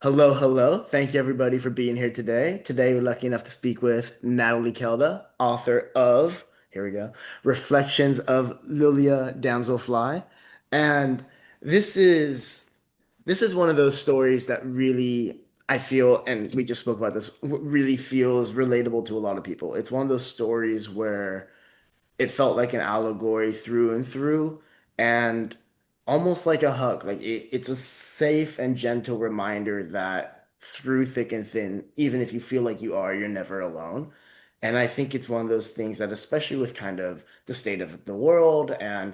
Hello, hello. Thank you everybody for being here today. Today we're lucky enough to speak with Natalie Kelda, author of, here we go, Reflections of Lilje Damselfly. And this is this is one of those stories that really I feel, and we just spoke about this, really feels relatable to a lot of people. It's one of those stories where it felt like an allegory through and through, and almost like a hug. It's a safe and gentle reminder that through thick and thin, even if you feel like you are, you're never alone. And I think it's one of those things that, especially with kind of the state of the world and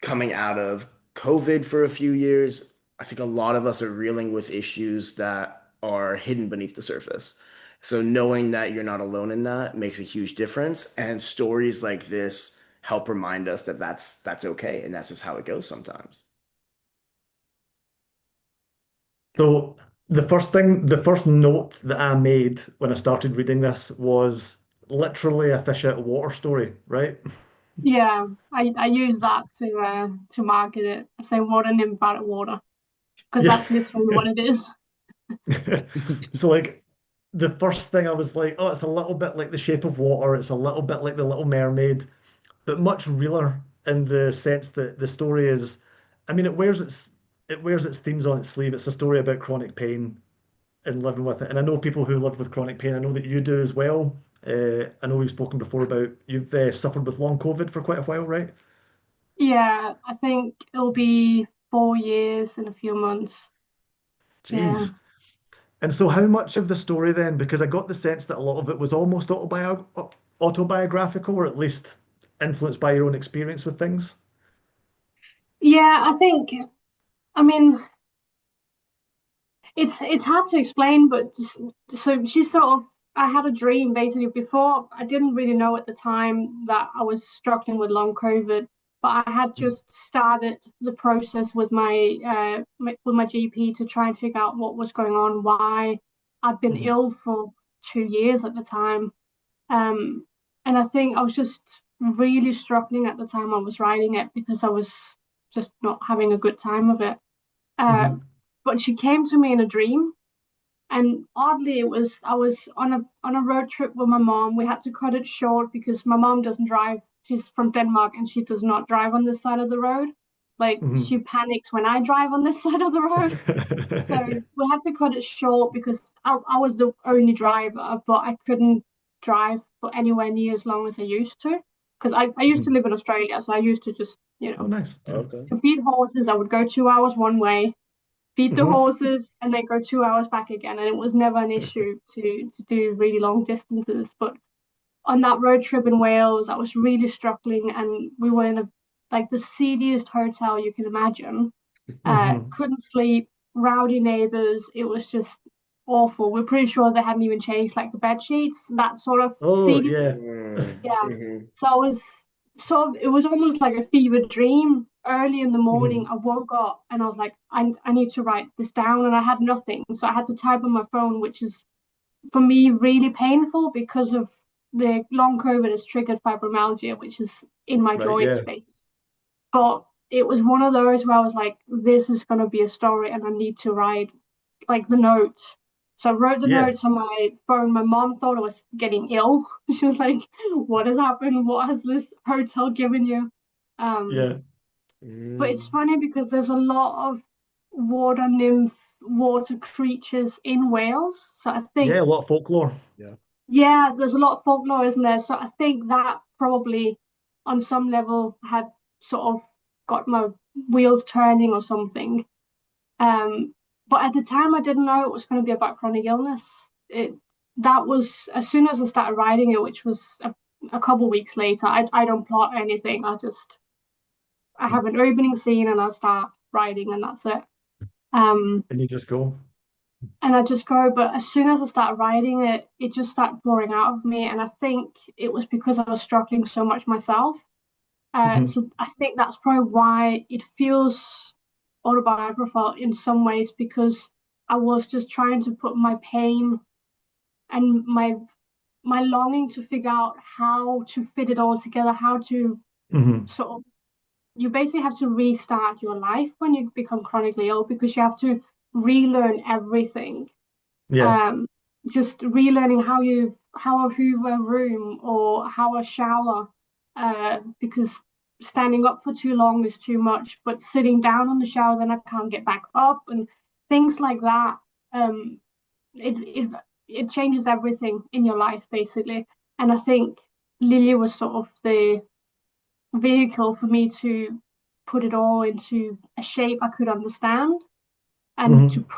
coming out of COVID for a few years, I think a lot of us are reeling with issues that are hidden beneath the surface. So knowing that you're not alone in that makes a huge difference. And stories like this help remind us that that's okay, and that's just how it goes sometimes. So the first note that I made when I started reading this was literally a fish out of water story, right? Yeah, I use that to market it. I say water nymph out of water because Yeah. that's literally what it is. So like the first thing I was like, oh, it's a little bit like The Shape of Water, it's a little bit like The Little Mermaid, but much realer in the sense that the story is, I mean, it wears its themes on its sleeve. It's a story about chronic pain and living with it. And I know people who live with chronic pain. I know that you do as well. I know we've spoken before about you've suffered with long COVID for quite a while, right? Yeah, I think it'll be 4 years in a few months. Yeah. Jeez. And so, how much of the story then? Because I got the sense that a lot of it was almost autobiographical, or at least influenced by your own experience with things. Yeah, I think I mean it's hard to explain, but so she sort of I had a dream basically before. I didn't really know at the time that I was struggling with long COVID, but I had just started the process with my GP to try and figure out what was going on, why I'd been Mhm. ill for 2 years at the time. Um, and I think I was just really struggling at the time I was writing it because I was just not having a good time of it. Uh, Mhm. but she came to me in a dream, and oddly, it was I was on a road trip with my mom. We had to cut it short because my mom doesn't drive. She's from Denmark and she does not drive on this side of the road. Like Mhm. she panics when I drive on this side of the road. So we had to cut it short because I was the only driver, but I couldn't drive for anywhere near as long as I used to. Because I used to Mhm. live in Australia, so I used to just, Oh, nice. Yeah. Okay. to feed horses, I would go 2 hours one way, feed the Mhm. horses, and then go 2 hours back again. And it was never an issue to do really long distances. But on that road trip in Wales, I was really struggling, and we were in a like the seediest hotel you can imagine. Mhm. Couldn't sleep, rowdy neighbors. It was just awful. We're pretty sure they hadn't even changed like the bed sheets, that sort of Oh, seedy. yeah. Yeah. Hmm. So I was it was almost like a fever dream. Early in the morning, Mhm. I woke up and I was like, I need to write this down. And I had nothing. So I had to type on my phone, which is for me really painful because of the long COVID has triggered fibromyalgia, which is in my Right. joints, Yeah. basically. But it was one of those where I was like, this is going to be a story and I need to write like the notes. So I wrote the Yeah. notes on my phone. My mom thought I was getting ill. She was like, what has happened? What has this hotel given you? Um, Yeah. but it's funny because there's a lot of water nymph, water creatures in Wales. So I Yeah. think, A lot of folklore. Yeah. yeah, there's a lot of folklore, isn't there? So I think that probably on some level had sort of got my wheels turning or something. Um, but at the time, I didn't know it was going to be about chronic illness. It That was as soon as I started writing it, which was a couple weeks later. I don't plot anything. I have an opening scene and I start writing, and that's it. Um, And you just go. and I just go. But as soon as I started writing it, it just started pouring out of me, and I think it was because I was struggling so much myself. Mhm. So I think that's probably why it feels autobiographical in some ways because I was just trying to put my pain and my my longing to figure out how to fit it all together, how to Hmm. sort of you basically have to restart your life when you become chronically ill because you have to relearn everything. Yeah. Um, just relearning how a hoover a room or how a shower, because standing up for too long is too much, but sitting down on the shower then I can't get back up and things like that. Um, it it it changes everything in your life basically, and I think Lilje was sort of the vehicle for me to put it all into a shape I could understand and to Hmm.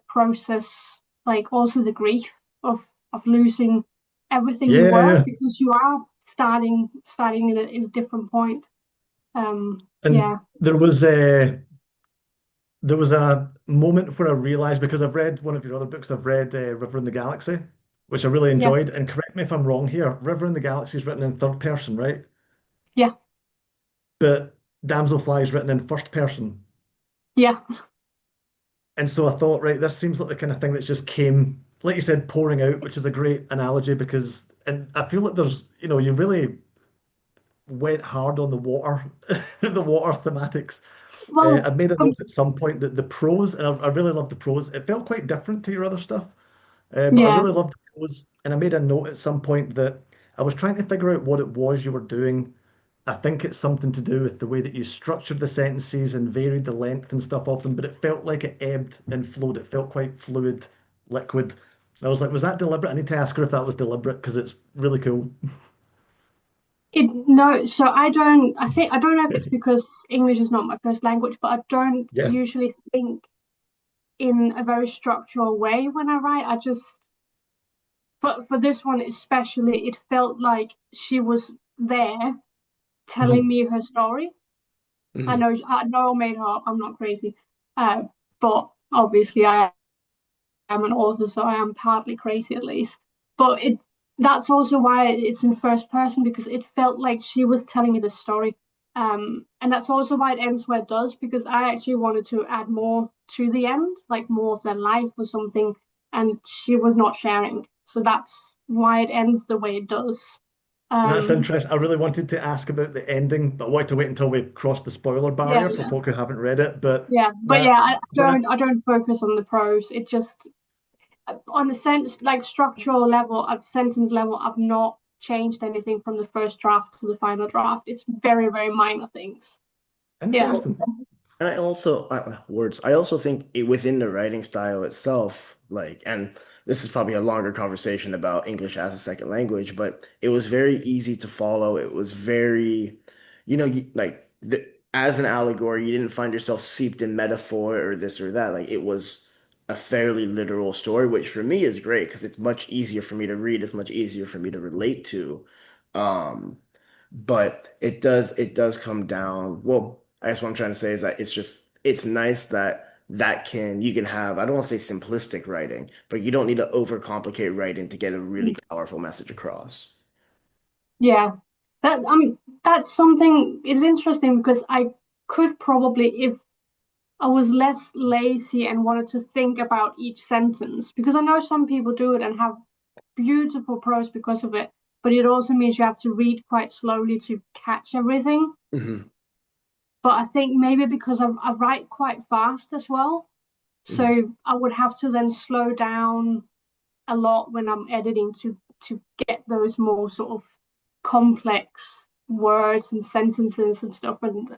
process like also the grief of losing everything you Yeah, were yeah. because you are starting in a different point. And Yeah, there was a moment where I realized, because I've read one of your other books, I've read River in the Galaxy, which I really yeah, enjoyed. And correct me if I'm wrong here, River in the Galaxy is written in third person, right? yeah, But Damselfly is written in first person. yeah. And so I thought, right, this seems like the kind of thing that's just came, like you said, pouring out, which is a great analogy because, and I feel like there's, you really went hard on the water, the water thematics. I Well, made a note at some point that the prose, and I really loved the prose. It felt quite different to your other stuff, but I yeah. really loved the prose. And I made a note at some point that I was trying to figure out what it was you were doing. I think it's something to do with the way that you structured the sentences and varied the length and stuff of them, but it felt like it ebbed and flowed. It felt quite fluid, liquid. And I was like, was that deliberate? I need to ask her if that was deliberate because it's really cool. It no, so I don't know if it's because English is not my first language, but I don't Yeah. usually think in a very structural way when I write. I just for this one especially, it felt like she was there telling Mhm. me her story. Mhm. I know I made her up. I'm not crazy, uh, but obviously I am an author, so I am partly crazy at least. But it that's also why it's in first person because it felt like she was telling me the story. And that's also why it ends where it does because I actually wanted to add more to the end, like more of their life or something, and she was not sharing. So that's why it ends the way it does. That's Um, interesting. I really wanted to ask about the ending, but I wanted to wait until we crossed the spoiler yeah, barrier for yeah, folk who haven't read it. But yeah. But that yeah, when I I don't focus on the prose. It just on the sense like structural level, of sentence level, I've not changed anything from the first draft to the final draft. It's very, very minor things. Yeah. interesting. And I also words. I also think within the writing style itself, like, and this is probably a longer conversation about English as a second language, but it was very easy to follow. It was very, like as an allegory, you didn't find yourself seeped in metaphor or this or that. Like it was a fairly literal story, which for me is great because it's much easier for me to read. It's much easier for me to relate to. Um, but it does come down. Well, I guess what I'm trying to say is that it's nice that you can have, I don't want to say simplistic writing, but you don't need to overcomplicate writing to get a really powerful message across. Yeah. That I mean that's something is interesting because I could probably if I was less lazy and wanted to think about each sentence because I know some people do it and have beautiful prose because of it, but it also means you have to read quite slowly to catch everything. Hmm. But I think maybe because I write quite fast as well, Hmm. so I would have to then slow down a lot when I'm editing to get those more sort of complex words and sentences and stuff. And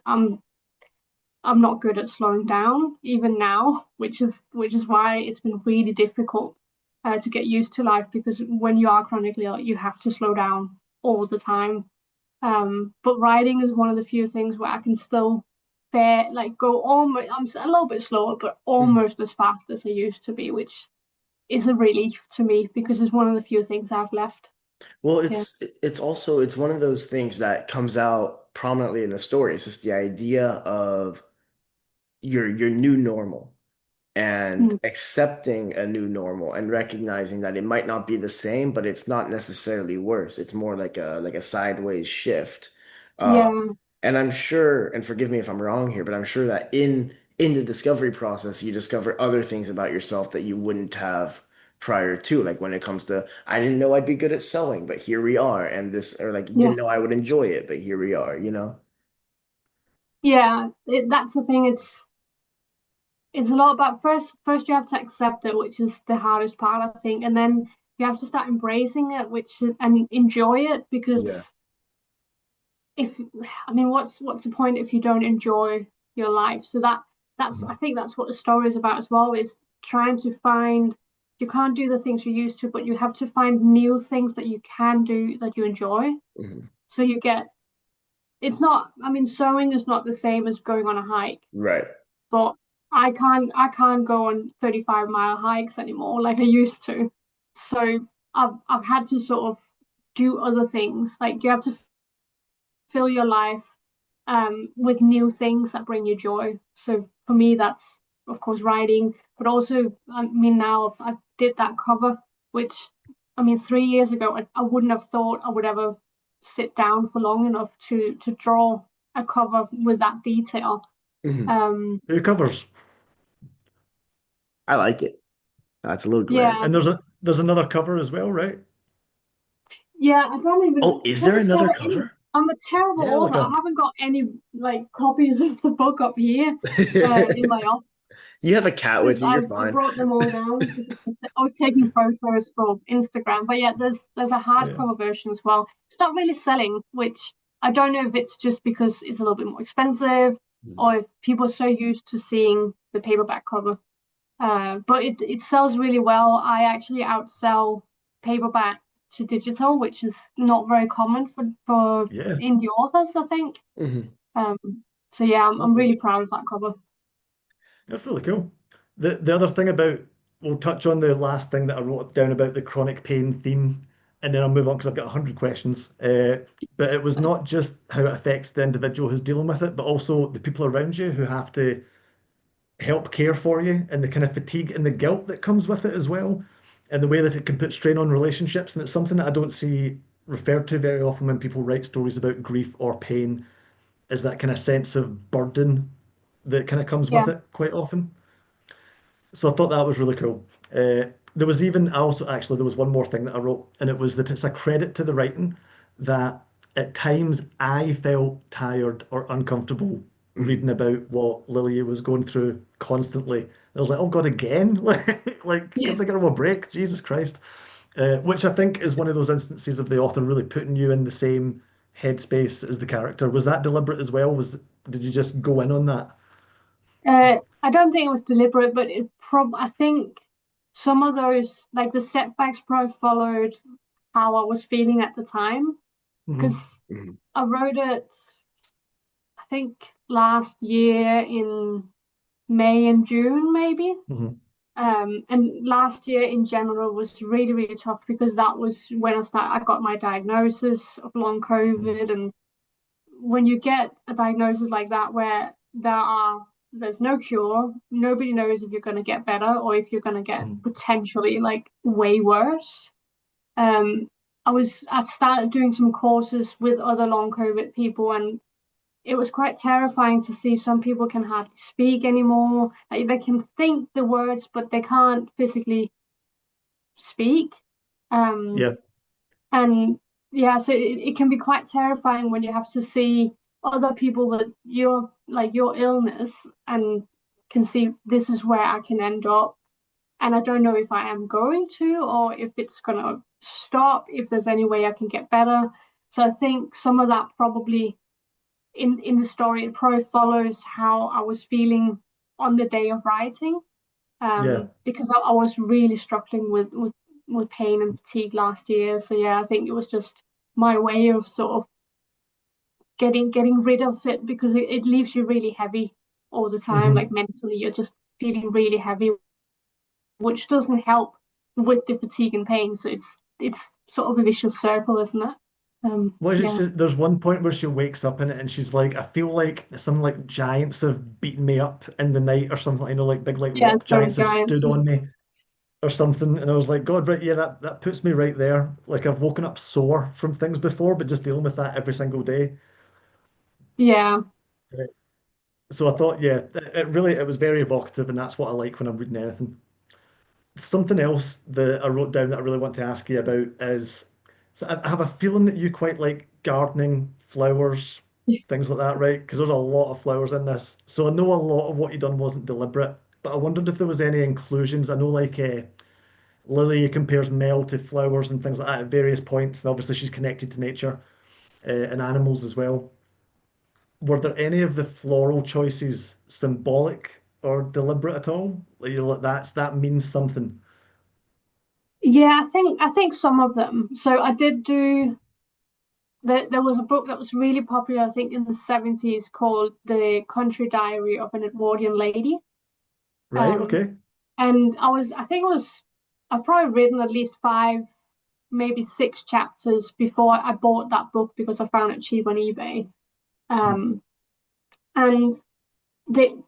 I'm not good at slowing down even now, which is why it's been really difficult to get used to life because when you are chronically ill, you have to slow down all the time. But writing is one of the few things where I can still bear like go almost I'm a little bit slower, but Hmm. almost as fast as I used to be, which is a relief to me because it's one of the few things I've left. Well, Yeah. it's one of those things that comes out prominently in the story. It's just the idea of your new normal, and Mm. accepting a new normal and recognizing that it might not be the same, but it's not necessarily worse. It's more like a sideways shift. Uh, Yeah. and I'm sure, and forgive me if I'm wrong here, but I'm sure that in the discovery process, you discover other things about yourself that you wouldn't have prior to, like when it comes to, I didn't know I'd be good at sewing, but here we are, and this, or like Yeah. didn't know I would enjoy it, but here we are, you know? Yeah, that's the thing. It's a lot about first you have to accept it, which is the hardest part, I think, and then you have to start embracing it, which and enjoy it Yeah. because if I mean, what's the point if you don't enjoy your life? So that's Mhm. I think that's what the story is about as well, is trying to find you can't do the things you used to, but you have to find new things that you can do that you enjoy. Mhm. So you get it's not I mean, sewing is not the same as going on a hike, Right. but I can't go on 35-mile hikes anymore like I used to. So I've had to sort of do other things. Like you have to fill your life with new things that bring you joy. So for me, that's of course writing, but also I mean now I did that cover, which I mean 3 years ago I wouldn't have thought I would ever sit down for long enough to draw a cover with that detail. Mhm. Um, Who covers? I like it. That's a little glam. yeah, And there's another cover as well, right? yeah, I don't Oh, even is there couldn't another tell any. cover? I'm a terrible Yeah, like author. I a haven't got any like copies of the book up here in my office You have a cat with because you, I you're I fine. brought them all down because I was taking photos for Instagram. But yeah, there's a yeah. hardcover version as well. It's not really selling, which I don't know if it's just because it's a little bit more expensive or if people are so used to seeing the paperback cover. But it sells really well. I actually outsell paperback to digital, which is not very common for Yeah. indie authors, I think. Mhm. Um, so yeah, I'm That's really interesting. proud of that cover. That's really cool. The other thing about we'll touch on the last thing that I wrote down about the chronic pain theme, and then I'll move on because I've got 100 questions. But it was not just how it affects the individual who's dealing with it, but also the people around you who have to help care for you, and the kind of fatigue and the guilt that comes with it as well, and the way that it can put strain on relationships. And it's something that I don't see referred to very often when people write stories about grief or pain, is that kind of sense of burden that kind of comes Yeah, with it quite often. So I thought that was really cool. There was even, I also actually, there was one more thing that I wrote, and it was that it's a credit to the writing that at times I felt tired or uncomfortable Mhm. reading about what Lilje was going through constantly. I was like, oh God, again? Like, yeah. give the girl a break, Jesus Christ. Which I think is one of those instances of the author really putting you in the same headspace as the character. Was that deliberate as well? Did you just go in on that? I don't think it was deliberate, but I think some of those like the setbacks probably followed how I was feeling at the time Hmm. because Mhm. I wrote it I think last year in May and June maybe. Hmm. And last year in general was really, really tough because that was when I got my diagnosis of long Hmm. COVID. And when you get a diagnosis like that, where there's no cure, nobody knows if you're going to get better or if you're going to get Hmm. potentially like way worse. Um, I started doing some courses with other long COVID people, and it was quite terrifying to see some people can hardly speak anymore. Like they can think the words, but they can't physically speak. Um, Yeah. and yeah, so it can be quite terrifying when you have to see other people with your illness and can see this is where I can end up. And I don't know if I am going to or if it's gonna stop, if there's any way I can get better. So I think some of that probably in the story, it probably follows how I was feeling on the day of writing, Yeah. because I was really struggling with pain and fatigue last year. So yeah, I think it was just my way of sort of getting rid of it because it leaves you really heavy all the time, like Hmm. mentally, you're just feeling really heavy, which doesn't help with the fatigue and pain. So it's sort of a vicious circle, isn't it? What is it? Yeah. There's one point where she wakes up in it and she's like, I feel like some like giants have beaten me up in the night or something. I know, like big like Yeah, rock stone giants have giants. stood on me or something. And I was like, God, right, yeah, that puts me right there. Like I've woken up sore from things before, but just dealing with that every single day. Yeah. So I thought, yeah, it really it was very evocative, and that's what I like when I'm reading anything. something else that I wrote down that I really want to ask you about is, so I have a feeling that you quite like gardening, flowers, things like that, right? Because there's a lot of flowers in this. So I know a lot of what you done wasn't deliberate, but I wondered if there was any inclusions. I know like Lily compares Mel to flowers and things like that at various points, and obviously she's connected to nature and animals as well. Were there any of the floral choices symbolic or deliberate at all? Like, you're like, that means something. Yeah, I think some of them. So I did do there was a book that was really popular, I think, in the 70s called The Country Diary of an Edwardian Lady. Right, Um, okay. and I think it was, I've probably written at least five, maybe six chapters before I bought that book because I found it cheap on eBay. Mhm. Um, and the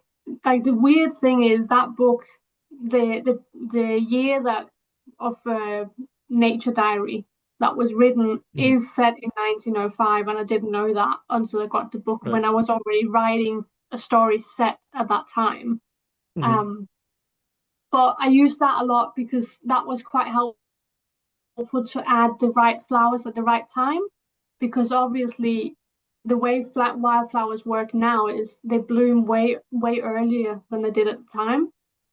the weird thing is that book, the year that of Nature Diary that was written Mhm. is set in 1905, and I didn't know that until I got the book when Right. I was already writing a story set at that time. Mhm. Um, but I used that a lot because that was quite helpful to add the right flowers at the right time. Because obviously, the way flat wildflowers work now is they bloom way earlier than they did at the time.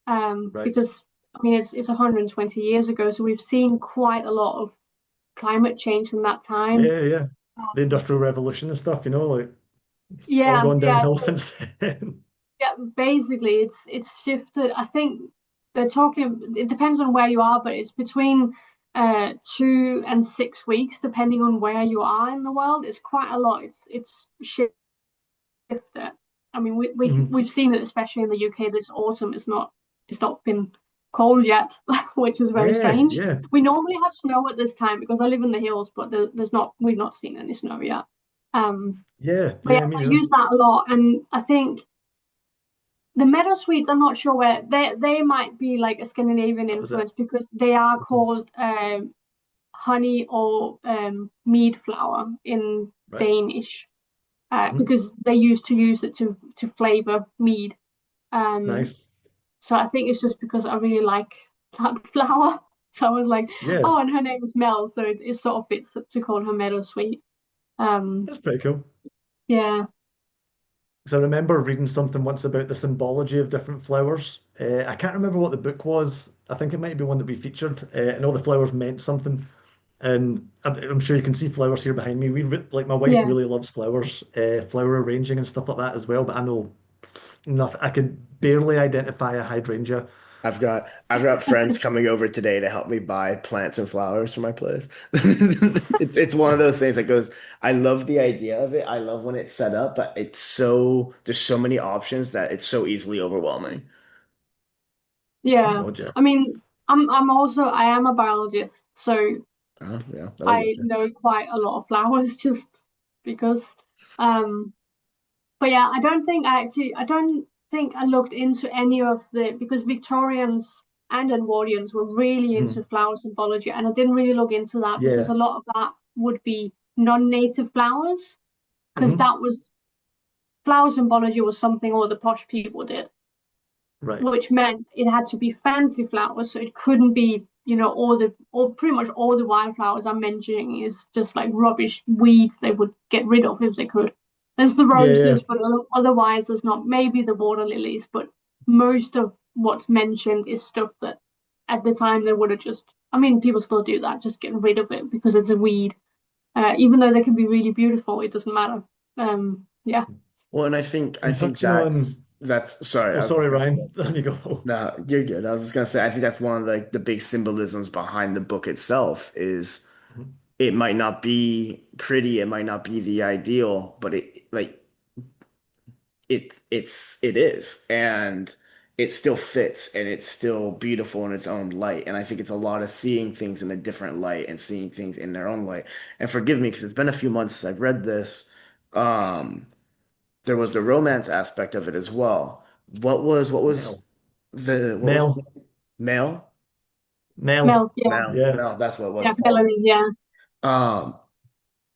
Right. Because I mean it's 120 years ago, so we've seen quite a lot of climate change in that time. Yeah, yeah. The Um, Industrial Revolution and stuff, like it's all yeah, gone yeah. downhill So since then. yeah, basically it's shifted. I think they're talking, it depends on where you are, but it's between 2 and 6 weeks, depending on where you are in the world. It's quite a lot. It's shifted. I mean, Mhm. we've seen it, especially in the UK this autumn. It's not been cold yet, which is very Yeah, strange. yeah. We normally have snow at this time because I live in the hills, but there's not we've not seen any snow yet. Yeah, But yeah, yes, me I neither. use that a lot, and I think the meadow sweets, I'm not sure where they might be like a Scandinavian That was it. influence because they are Mhm. called honey or mead flower in Right. Danish, Mhm. because they used to use it to flavor mead. Um, Nice. so I think it's just because I really like that flower. So I was like, Yeah, oh, and her name is Mel, so it sort of fits to call her meadow sweet. Um, that's pretty cool. yeah, So I remember reading something once about the symbology of different flowers. I can't remember what the book was. I think it might be one that we featured. And all the flowers meant something. And I'm sure you can see flowers here behind me. Like my wife yeah. really loves flowers, flower arranging and stuff like that as well. But I know nothing. I could barely identify a hydrangea. I've got friends coming over today to help me buy plants and flowers for my place. It's one of those things that goes, I love the idea of it. I love when it's set up, but there's so many options that it's so easily overwhelming. Oh Yeah, God, yeah. I mean, I am a biologist, so Oh, yeah, that'll get I you. know quite a lot of flowers just because. Um, but yeah, I don't think I looked into any of the because Victorians and Edwardians were really into Mhm. flower symbology, and I didn't really look into that because Yeah. a lot of that would be non-native flowers because Hmm. that was flower symbology was something all the posh people did, Right. which meant it had to be fancy flowers. So it couldn't be, all pretty much all the wildflowers I'm mentioning is just like rubbish weeds they would get rid of if they could. There's the Yeah, yeah. roses, but otherwise there's not. Maybe the water lilies, but most of what's mentioned is stuff that at the time they would have just. I mean, people still do that, just get rid of it because it's a weed. Even though they can be really beautiful, it doesn't matter. Yeah, Well, and I think Touching on, that's sorry, oh, I was just sorry, gonna say. Ryan. There you go. No, you're good. I was just gonna say, I think that's one of the big symbolisms behind the book itself is Mhm. it might not be pretty, it might not be the ideal, but it is, and it still fits, and it's still beautiful in its own light. And I think it's a lot of seeing things in a different light and seeing things in their own light. And forgive me because it's been a few months since I've read this. Um, there was the romance aspect of it as well. What was Mel. what was Mel. male? Mel. Mel, yeah, Yeah. Mel, that's what it was. yeah, Melanie, yeah, Um,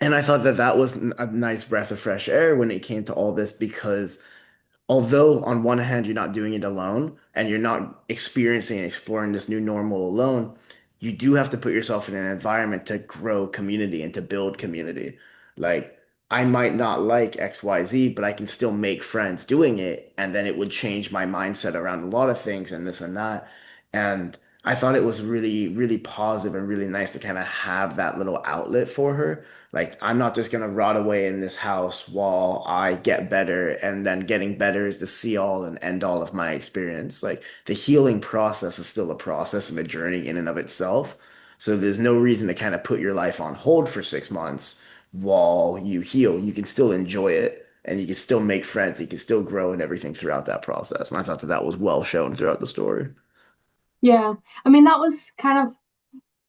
and I thought that was a nice breath of fresh air when it came to all this because although on one hand you're not doing it alone and you're not experiencing and exploring this new normal alone, you do have to put yourself in an environment to grow community and to build community. Like I might not like XYZ, but I can still make friends doing it, and then it would change my mindset around a lot of things and this and that. And I thought it was really, really positive and really nice to kind of have that little outlet for her. Like, I'm not just gonna rot away in this house while I get better, and then getting better is the see all and end all of my experience. Like, the healing process is still a process and a journey in and of itself. So there's no reason to kind of put your life on hold for 6 months while you heal. You can still enjoy it and you can still make friends. You can still grow and everything throughout that process. And I thought that that was well shown throughout the story. Yeah. I mean, that was kind of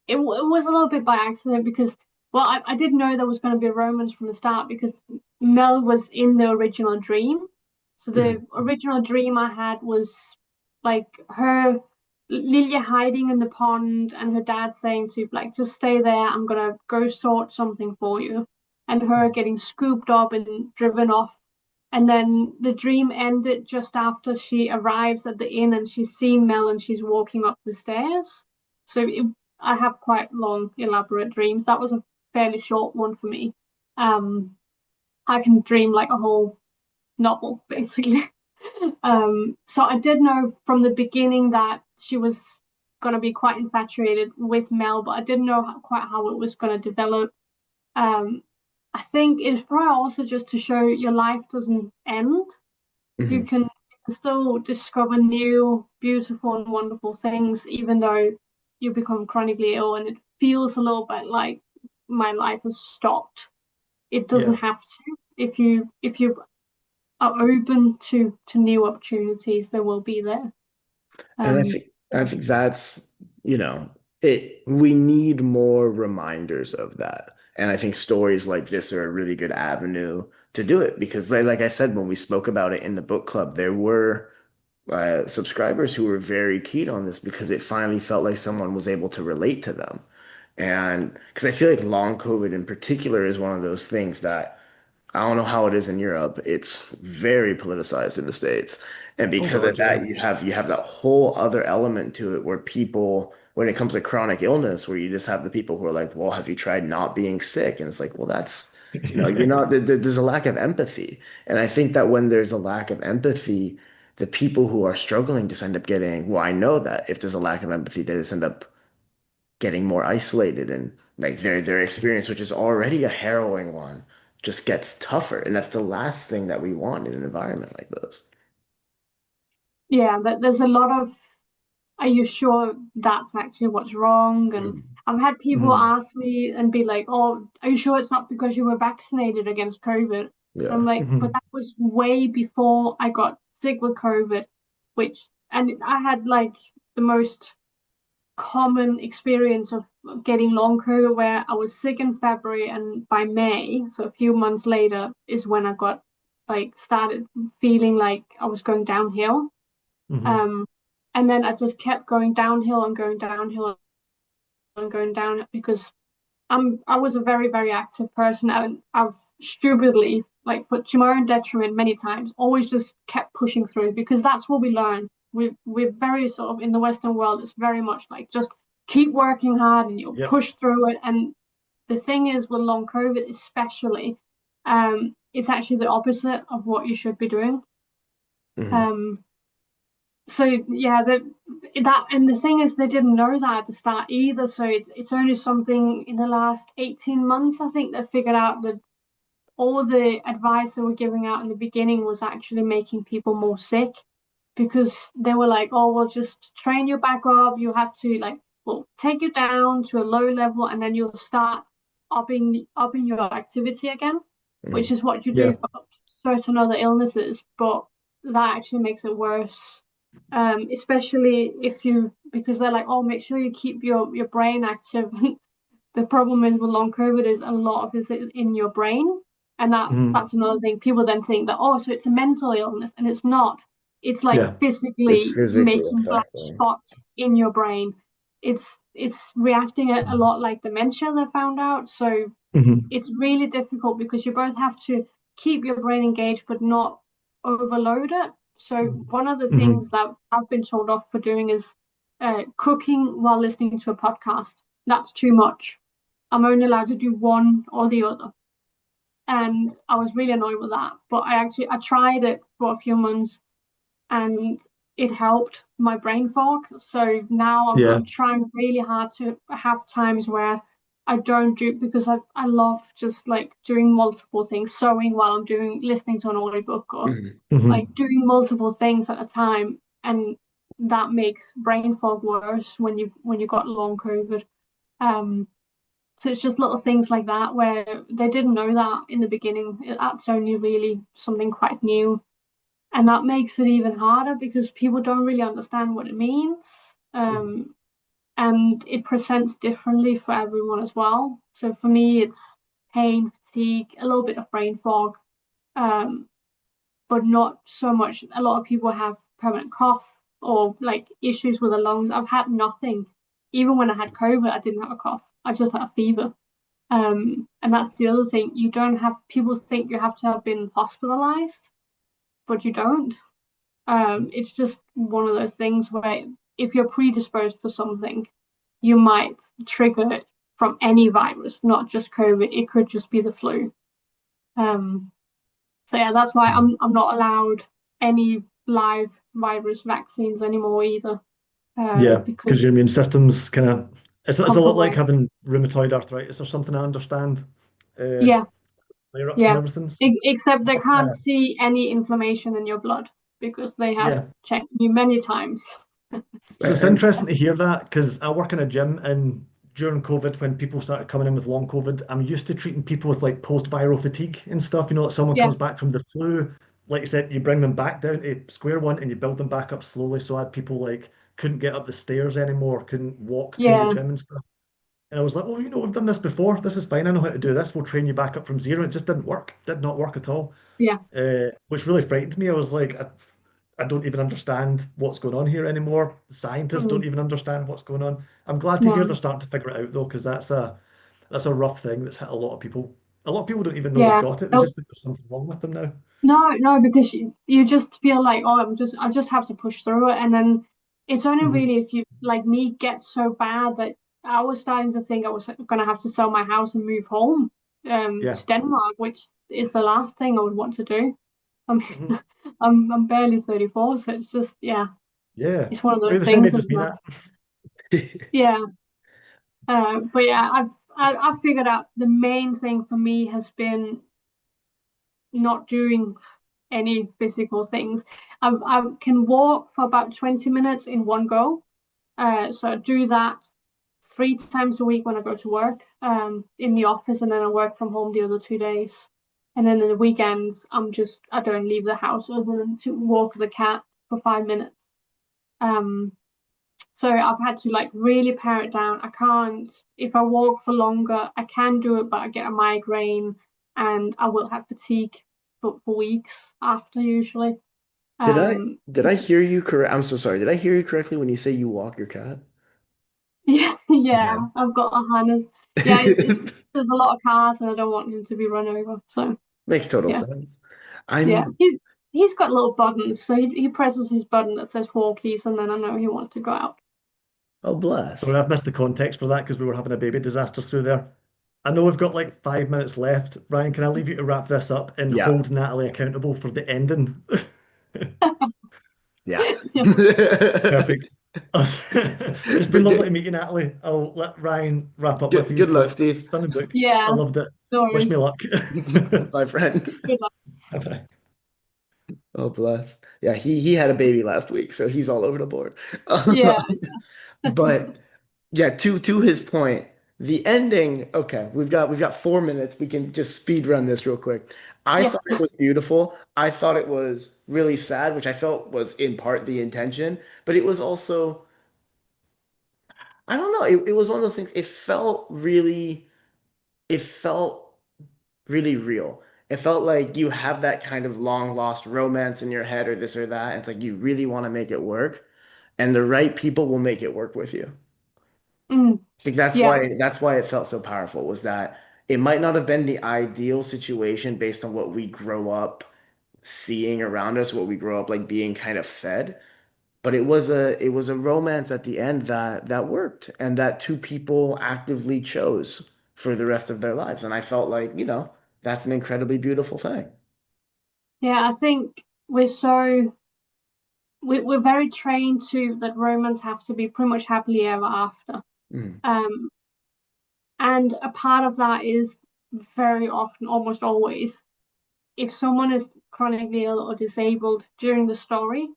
it was a little bit by accident because, well, I did know there was going to be a romance from the start because Mel was in the original dream. So the Mhm. original dream I had was like her, Lilje hiding in the pond and her dad saying to like, just stay there, I'm gonna go sort something for you. And her getting scooped up and driven off. And then the dream ended just after she arrives at the inn and she's seen Mel and she's walking up the stairs. So I have quite long, elaborate dreams. That was a fairly short one for me. Um, I can dream like a whole novel, basically. So I did know from the beginning that she was going to be quite infatuated with Mel, but I didn't know quite how it was going to develop. Um, I think it's probably also just to show your life doesn't end. You Mhm. can still discover new, beautiful, and wonderful things, even though you become chronically ill and it feels a little bit like my life has stopped. It doesn't Yeah. have to. If you are open to new opportunities, they will be there. And I Um, think I think that's, you know, it we need more reminders of that. And I think stories like this are a really good avenue to do it because like I said, when we spoke about it in the book club, there were subscribers who were very keen on this because it finally felt like someone was able to relate to them. And because I feel like long COVID in particular is one of those things that I don't know how it is in Europe. It's very politicized in the States. And Oh because of God, yeah. that, you have that whole other element to it where people, when it comes to chronic illness, where you just have the people who are like, well, have you tried not being sick? And it's like, well, that's, you're not, there's a lack of empathy. And I think that when there's a lack of empathy, the people who are struggling just end up getting, well, I know that if there's a lack of empathy, they just end up getting more isolated and like their experience, which is already a harrowing one, just gets tougher. And that's the last thing that we want in an environment like this. yeah, there's a lot of are you sure that's actually what's wrong? And Mhm. I've had people Mhm. ask me and be like, oh, are you sure it's not because you were vaccinated against COVID? I'm Yeah. like, but Mhm. that was way before I got sick with COVID, and I had like the most common experience of getting long COVID where I was sick in February and by May, so a few months later, is when I got like started feeling like I was going downhill. Mhm. Um, and then I just kept going downhill and going downhill and going down because I was a very, very active person and I've stupidly like put to my own detriment many times, always just kept pushing through because that's what we learn. We're very sort of in the Western world, it's very much like just keep working hard and you'll Yep. push through it. And the thing is with long COVID especially, it's actually the opposite of what you should be doing. Mhm. Um so yeah, that and the thing is they didn't know that at the start either. So it's only something in the last 18 months I think they figured out that all the advice they were giving out in the beginning was actually making people more sick because they were like, oh well just train you back up. You have to like well take you down to a low level and then you'll start upping your activity again, which Mhm. is what you do Yeah. for certain other illnesses, but that actually makes it worse. Especially if you because they're like, oh, make sure you keep your brain active. The problem is with long COVID is a lot of it is in your brain, and Mhm. that's another thing. People then think that oh, so it's a mental illness, and it's not. It's like Yeah. It's physically physically making black affecting. spots in your brain. It's reacting a lot like dementia. They found out, so Mhm. it's really difficult because you both have to keep your brain engaged, but not. overload it. So one of the Hmm. things that I've been told off for doing is cooking while listening to a podcast. That's too much. I'm only allowed to do one or the other. And I was really annoyed with that. But I tried it for a few months and it helped my brain fog. So now Yeah. I'm trying really hard to have times where I don't do because I love just like doing multiple things, sewing while I'm doing listening to an audiobook or Mhm. like Hmm. doing multiple things at a time. And that makes brain fog worse when you've got long COVID. Um, so it's just little things like that where they didn't know that in the beginning. That's only really something quite new. And that makes it even harder because people don't really understand what it means. And it presents differently for everyone as well. So for me, it's pain, fatigue, a little bit of brain fog, um, but not so much. A lot of people have permanent cough or like issues with the lungs. I've had nothing. Even when I had COVID, I didn't have a cough. I just had a fever. And that's the other thing. You don't have, people think you have to have been hospitalized, but you don't. It's just one of those things where if you're predisposed for something, you might trigger it from any virus, not just COVID. It could just be the flu. Um, so yeah, that's why I'm not allowed any live virus vaccines anymore either, Yeah, because because your immune system's kind of it's a lot like compromised. having rheumatoid arthritis or something. I understand Yeah, flare-ups and yeah. everything. So, Except they can't uh, see any inflammation in your blood because they have yeah, checked me many times. so it's And interesting to hear that because I work in a gym and during COVID, when people started coming in with long COVID, I'm used to treating people with like post-viral fatigue and stuff. You know, like someone Yeah, comes back from the flu, like you said, you bring them back down to square one and you build them back up slowly. So I had people like couldn't get up the stairs anymore, couldn't walk to the yeah, gym and stuff. And I was like, oh, we've done this before. This is fine. I know how to do this. We'll train you back up from zero. It just didn't work. Did not work at all. yeah. Which really frightened me. I was like, I don't even understand what's going on here anymore. Scientists don't Mm, even understand what's going on. I'm glad to hear they're no, starting to figure it out though, because that's a rough thing that's hit a lot of people. A lot of people don't even know they've yeah. got it. They No, just think there's something wrong with them now. no, because you just feel like, oh, I just have to push through it. And then it's only Hmm. really if you, like me, get so bad that I was starting to think I was going to have to sell my house and move home Yeah. to Denmark, which is the last thing I would want to do. I'm Hmm. I'm barely 34, so it's just, yeah, Yeah. it's one of Are you those the same things, age as isn't me, it? Nat? Yeah. But yeah, I've figured out the main thing for me has been not doing any physical things. I can walk for about 20 minutes in one go. So I do that 3 times a week when I go to work in the office, and then I work from home the other 2 days. And then in the weekends, I don't leave the house other than to walk the cat for 5 minutes. Um, so I've had to like really pare it down. I can't, if I walk for longer, I can do it, but I get a migraine and I will have fatigue for weeks after usually. did I Um, did I hear you correct? I'm so sorry. Did I hear you correctly when you say you walk your cat? yeah, yeah, Yeah. I've got a harness. Yeah, it's there's a lot of cars and I don't want him to be run over. So Makes total yeah, sense. I yeah. mean, He's got little buttons, so he presses his button that says walkies, and then I know he wants to go out. oh Sorry, bless. I've missed the context for that because we were having a baby disaster through there. I know we've got like 5 minutes left. Ryan, can I leave you to wrap this up and Yeah. hold Natalie accountable for the ending? Yes. Yeah, Perfect. It's been But lovely to good, meet you, Natalie. I'll let Ryan wrap up with good, these, good luck, but Steve. stunning book. I yeah. loved it. No Wish me worries. luck. My friend. Good luck. Bye-bye. Oh bless. Yeah, he had a baby last week, so he's all over the board. Yeah, But yeah, to his point, the ending, okay, we've got 4 minutes. We can just speed run this real quick. I yeah. thought it was beautiful. I thought it was really sad, which I felt was in part the intention, but it was also, I don't know, it was one of those things, it felt really real. It felt like you have that kind of long lost romance in your head or this or that. And it's like you really want to make it work, and the right people will make it work with you. Mm, I think that's yeah. why that's why it felt so powerful was that it might not have been the ideal situation based on what we grow up seeing around us, what we grow up like being kind of fed. But it was a romance at the end that worked and that two people actively chose for the rest of their lives. And I felt like, that's an incredibly beautiful thing. Yeah, I think we're very trained to that romance have to be pretty much happily ever after. Mm. Um, and a part of that is very often, almost always, if someone is chronically ill or disabled during the story,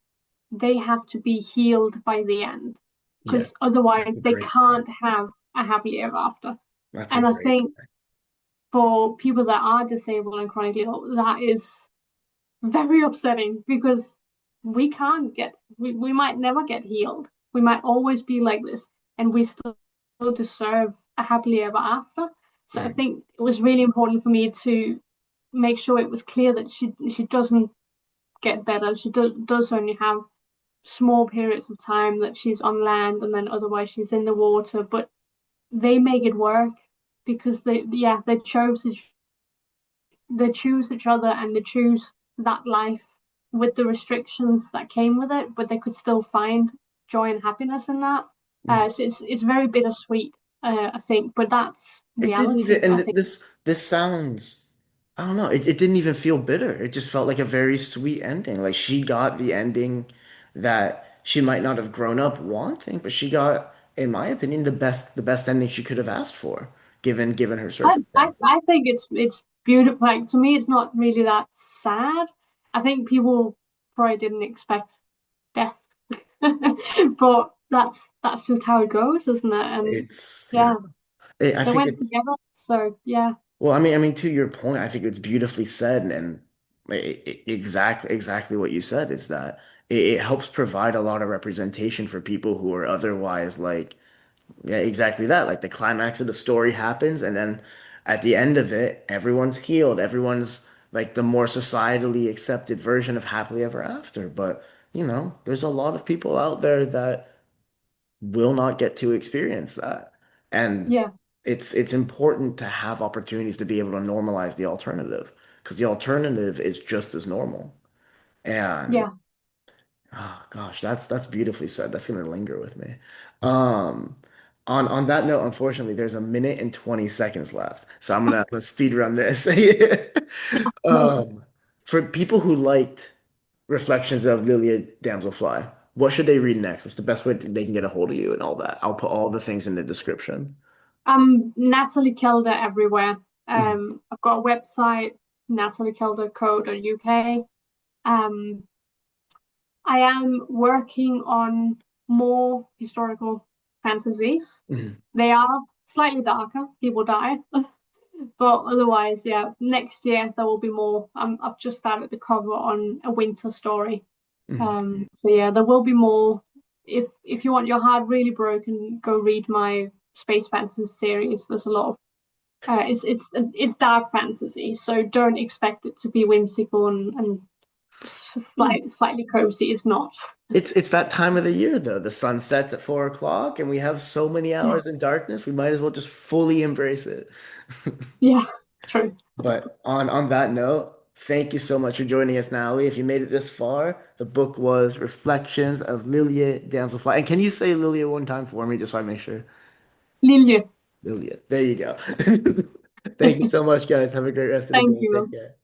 they have to be healed by the end, Yes, because that's otherwise a they great point. can't have a happily ever after. That's a And I great think for people that are disabled and chronically ill, that is very upsetting because we might never get healed. We might always be like this, and we still deserve a happily ever after. So I point. think it was really important for me to make sure it was clear that she doesn't get better. She does only have small periods of time that she's on land, and then otherwise she's in the water. But they make it work because they choose each other and they choose that life with the restrictions that came with it, but they could still find joy and happiness in that. Mhm. So it's very bittersweet, I think, but that's It didn't even, reality, and I think. this sounds, I don't know, it didn't even feel bitter. It just felt like a very sweet ending. Like she got the ending that she might not have grown up wanting, but she got, in my opinion, the best ending she could have asked for, given her circumstance. I think it's beautiful. Like to me, it's not really that sad. I think people probably didn't expect death, but that's just how it goes, isn't it? And It's yeah. yeah, I they think went it's together, so yeah, well, I mean, to your point, I think it's beautifully said, and exactly what you said is that it helps provide a lot of representation for people who are otherwise like, yeah, exactly that. Like the climax of the story happens, and then at the end of it, everyone's healed. Everyone's like the more societally accepted version of happily ever after. But, there's a lot of people out there that will not get to experience that. And yeah, it's important to have opportunities to be able to normalize the alternative because the alternative is just as normal. And yeah. oh gosh, that's beautifully said. That's gonna linger with me. Um, on that note, unfortunately, there's a minute and 20 seconds left. So let's speed run this. No, Um, for people who liked Reflections of Lilje Damselfly, what should they read next? What's the best way they can get a hold of you and all that? I'll put all the things in the description. Natalie Kelda everywhere. Mhm. I've got a website, nataliekelda.co.uk. Um, I am working on more historical fantasies. Mhm. They are slightly darker, people die, but otherwise, yeah, next year there will be more. I've just started the cover on a winter story. Mhm. So yeah, there will be more. If you want your heart really broken, go read my space fantasy series. There's a lot of it's dark fantasy, so don't expect it to be whimsical and slightly cozy. It's not. It's that time of the year though. The sun sets at 4 o'clock and we have so many Yeah, hours in darkness, we might as well just fully embrace it. yeah, true. But on that note, thank you so much for joining us, Natalie. If you made it this far, the book was Reflections of Lilje Damselfly. And can you say Lilje one time for me, just so I make sure? Lilje, Lilje. There you go. Thank you so much, guys. Have a great rest of the thank day. Take you. care.